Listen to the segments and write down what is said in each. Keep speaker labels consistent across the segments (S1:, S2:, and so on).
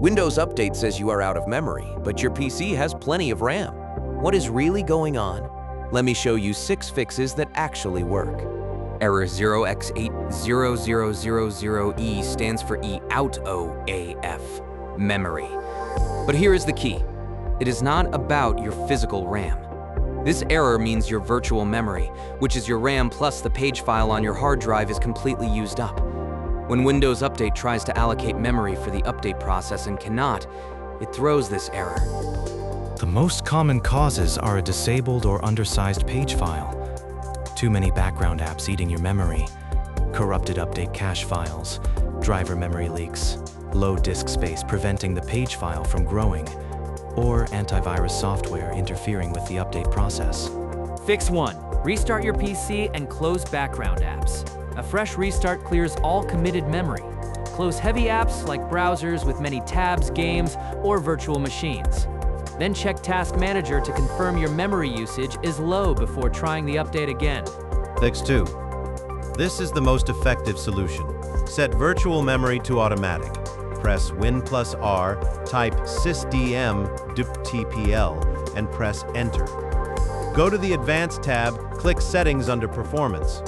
S1: Windows Update says you are out of memory, but your PC has plenty of RAM. What is really going on? Let me show you 6 fixes that actually work. Error 0x80000E stands for out of memory. But here is the key. It is not about your physical RAM. This error means your virtual memory, which is your RAM plus the page file on your hard drive, is completely used up. When Windows Update tries to allocate memory for the update process and cannot, it throws this error.
S2: The most common causes are a disabled or undersized page file, too many background apps eating your memory, corrupted update cache files, driver memory leaks, low disk space preventing the page file from growing, or antivirus software interfering with the update process.
S3: Fix 1. Restart your PC and close background apps. A fresh restart clears all committed memory. Close heavy apps like browsers with many tabs, games, or virtual machines. Then check Task Manager to confirm your memory usage is low before trying the update again.
S4: Fix 2. This is the most effective solution. Set virtual memory to automatic. Press Win+R, type sysdm duptpl, and press Enter. Go to the Advanced tab, click Settings under Performance.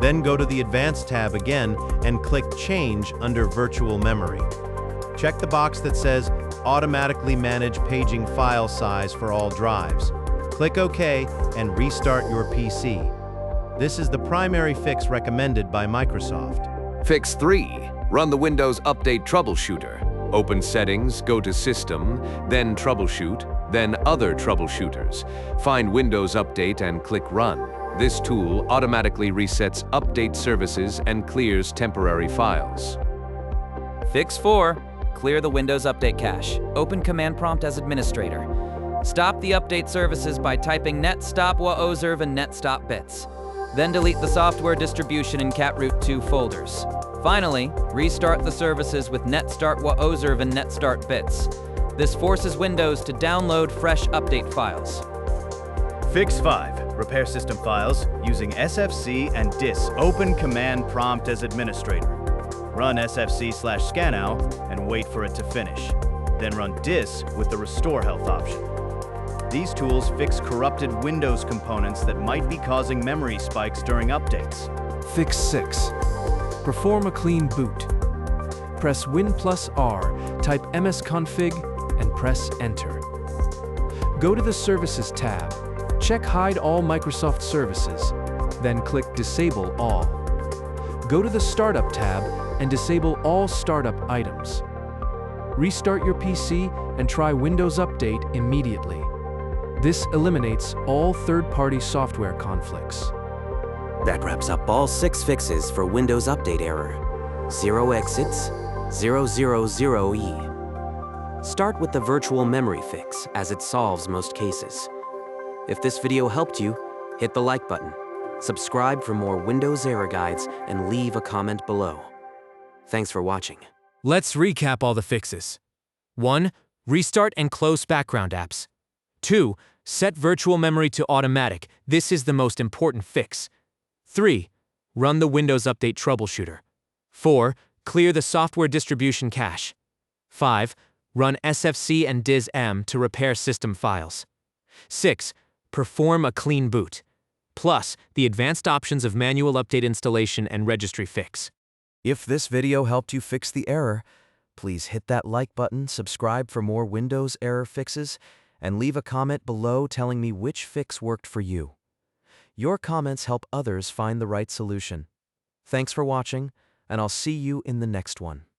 S4: Then go to the Advanced tab again and click Change under Virtual Memory. Check the box that says Automatically Manage Paging File Size for all drives. Click OK and restart your PC. This is the primary fix recommended by Microsoft.
S1: Fix 3. Run the Windows Update Troubleshooter. Open Settings, go to System, then Troubleshoot, then Other Troubleshooters. Find Windows Update and click Run. This tool automatically resets update services and clears temporary files.
S5: Fix 4. Clear the Windows Update cache. Open Command Prompt as administrator. Stop the update services by typing net stop waozerv and net stop bits. Then delete the software distribution and catroot2 folders. Finally, restart the services with net start waozerv and net start bits. This forces Windows to download fresh update files.
S6: Fix 5. Repair system files using SFC and DIS. Open Command Prompt as administrator. Run SFC/scanout and wait for it to finish. Then run DIS with the Restore Health option. These tools fix corrupted Windows components that might be causing memory spikes during updates.
S7: Fix 6. Perform a clean boot. Press Win+R, type msconfig, and press Enter. Go to the Services tab. Check Hide All Microsoft Services, then click Disable All. Go to the Startup tab and disable all startup items. Restart your PC and try Windows Update immediately. This eliminates all third-party software conflicts.
S8: That wraps up all 6 fixes for Windows Update error 0x80000E. Start with the virtual memory fix, as it solves most cases. If this video helped you, hit the like button, subscribe for more Windows error guides, and leave a comment below. Thanks for watching.
S3: Let's recap all the fixes. 1. Restart and close background apps. 2. Set virtual memory to automatic. This is the most important fix. 3. Run the Windows Update Troubleshooter. 4. Clear the software distribution cache. 5. Run SFC and DISM to repair system files. 6. Perform a clean boot. Plus, the advanced options of manual update installation and registry fix.
S1: If this video helped you fix the error, please hit that like button, subscribe for more Windows error fixes, and leave a comment below telling me which fix worked for you. Your comments help others find the right solution. Thanks for watching, and I'll see you in the next one.